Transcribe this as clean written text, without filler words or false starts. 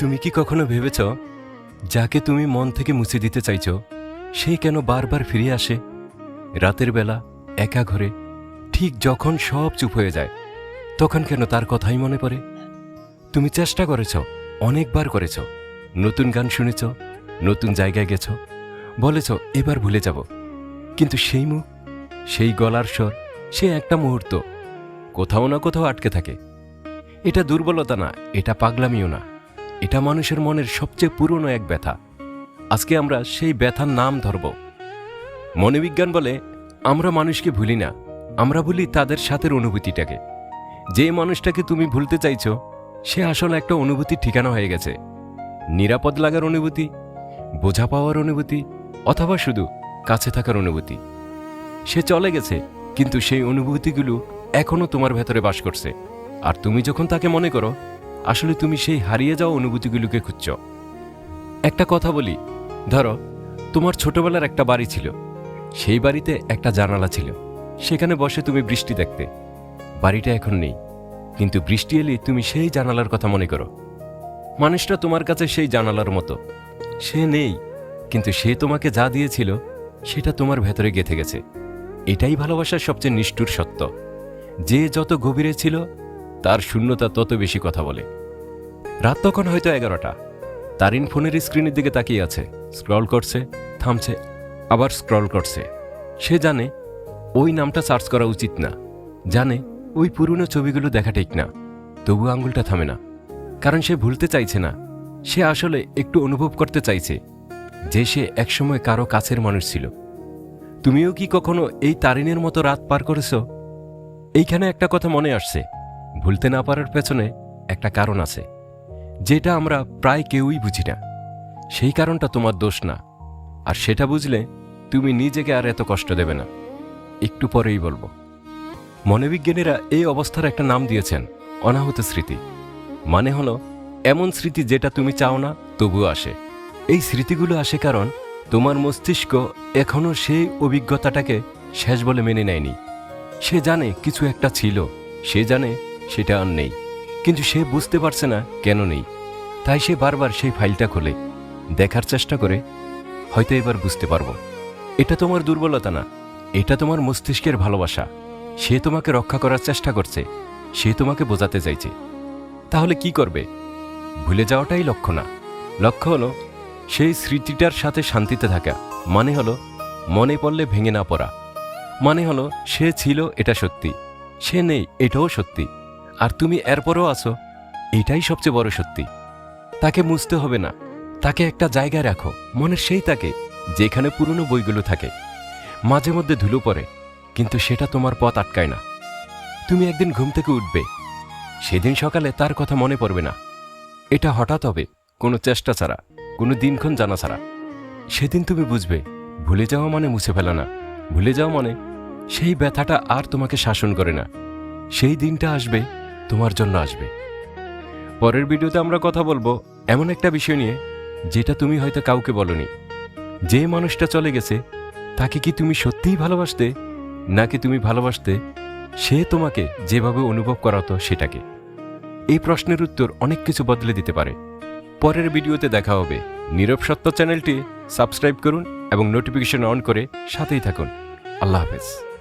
তুমি কি কখনো ভেবেছ যাকে তুমি মন থেকে মুছে দিতে চাইছ সে কেন বারবার ফিরে আসে রাতের বেলা একা ঘরে ঠিক যখন সব চুপ হয়ে যায় তখন কেন তার কথাই মনে পড়ে তুমি চেষ্টা করেছ অনেকবার করেছ নতুন গান শুনেছ নতুন জায়গায় গেছ বলেছ এবার ভুলে যাব কিন্তু সেই মুখ সেই গলার স্বর সে একটা মুহূর্ত কোথাও না কোথাও আটকে থাকে এটা দুর্বলতা না এটা পাগলামিও না এটা মানুষের মনের সবচেয়ে পুরনো এক ব্যথা আজকে আমরা সেই ব্যথার নাম ধরব মনোবিজ্ঞান বলে আমরা মানুষকে ভুলি না আমরা ভুলি তাদের সাথের অনুভূতিটাকে যে মানুষটাকে তুমি ভুলতে চাইছো সে আসলে একটা অনুভূতির ঠিকানা হয়ে গেছে নিরাপদ লাগার অনুভূতি বোঝা পাওয়ার অনুভূতি অথবা শুধু কাছে থাকার অনুভূতি সে চলে গেছে কিন্তু সেই অনুভূতিগুলো এখনো তোমার ভেতরে বাস করছে আর তুমি যখন তাকে মনে করো আসলে তুমি সেই হারিয়ে যাওয়া অনুভূতিগুলোকে খুঁজছ একটা কথা বলি ধরো তোমার ছোটবেলার একটা বাড়ি ছিল সেই বাড়িতে একটা জানালা ছিল সেখানে বসে তুমি বৃষ্টি দেখতে বাড়িটা এখন নেই কিন্তু বৃষ্টি এলে তুমি সেই জানালার কথা মনে করো মানুষটা তোমার কাছে সেই জানালার মতো সে নেই কিন্তু সে তোমাকে যা দিয়েছিল সেটা তোমার ভেতরে গেঁথে গেছে এটাই ভালোবাসার সবচেয়ে নিষ্ঠুর সত্য যে যত গভীরে ছিল তার শূন্যতা তত বেশি কথা বলে রাত তখন হয়তো 11টা তারিন ফোনের স্ক্রিনের দিকে তাকিয়ে আছে স্ক্রল করছে থামছে আবার স্ক্রল করছে সে জানে ওই নামটা সার্চ করা উচিত না জানে ওই পুরনো ছবিগুলো দেখা ঠিক না তবু আঙুলটা থামে না কারণ সে ভুলতে চাইছে না সে আসলে একটু অনুভব করতে চাইছে যে সে একসময় কারো কাছের মানুষ ছিল তুমিও কি কখনো এই তারিনের মতো রাত পার করেছ এইখানে একটা কথা মনে আসছে ভুলতে না পারার পেছনে একটা কারণ আছে যেটা আমরা প্রায় কেউই বুঝি না সেই কারণটা তোমার দোষ না আর সেটা বুঝলে তুমি নিজেকে আর এত কষ্ট দেবে না একটু পরেই বলবো মনোবিজ্ঞানীরা এই অবস্থার একটা নাম দিয়েছেন অনাহত স্মৃতি মানে হলো এমন স্মৃতি যেটা তুমি চাও না তবুও আসে এই স্মৃতিগুলো আসে কারণ তোমার মস্তিষ্ক এখনও সেই অভিজ্ঞতাটাকে শেষ বলে মেনে নেয়নি সে জানে কিছু একটা ছিল সে জানে সেটা আর নেই কিন্তু সে বুঝতে পারছে না কেন নেই তাই সে বারবার সেই ফাইলটা খোলে দেখার চেষ্টা করে হয়তো এবার বুঝতে পারবো এটা তোমার দুর্বলতা না এটা তোমার মস্তিষ্কের ভালোবাসা সে তোমাকে রক্ষা করার চেষ্টা করছে সে তোমাকে বোঝাতে চাইছে তাহলে কি করবে ভুলে যাওয়াটাই লক্ষ্য না লক্ষ্য হলো সেই স্মৃতিটার সাথে শান্তিতে থাকা মানে হলো মনে পড়লে ভেঙে না পড়া মানে হলো সে ছিল এটা সত্যি সে নেই এটাও সত্যি আর তুমি এরপরও আছো এটাই সবচেয়ে বড় সত্যি তাকে মুছতে হবে না তাকে একটা জায়গায় রাখো মনের সেই তাকে যেখানে পুরনো বইগুলো থাকে মাঝে মধ্যে ধুলো পড়ে কিন্তু সেটা তোমার পথ আটকায় না তুমি একদিন ঘুম থেকে উঠবে সেদিন সকালে তার কথা মনে পড়বে না এটা হঠাৎ হবে কোনো চেষ্টা ছাড়া কোনো দিনক্ষণ জানা ছাড়া সেদিন তুমি বুঝবে ভুলে যাওয়া মানে মুছে ফেলা না ভুলে যাওয়া মানে সেই ব্যথাটা আর তোমাকে শাসন করে না সেই দিনটা আসবে তোমার জন্য আসবে পরের ভিডিওতে আমরা কথা বলবো এমন একটা বিষয় নিয়ে যেটা তুমি হয়তো কাউকে বলনি যে মানুষটা চলে গেছে তাকে কি তুমি সত্যিই ভালোবাসতে নাকি তুমি ভালোবাসতে সে তোমাকে যেভাবে অনুভব করাতো সেটাকে এই প্রশ্নের উত্তর অনেক কিছু বদলে দিতে পারে পরের ভিডিওতে দেখা হবে নীরব সত্য চ্যানেলটি সাবস্ক্রাইব করুন এবং নোটিফিকেশন অন করে সাথেই থাকুন আল্লাহ হাফেজ।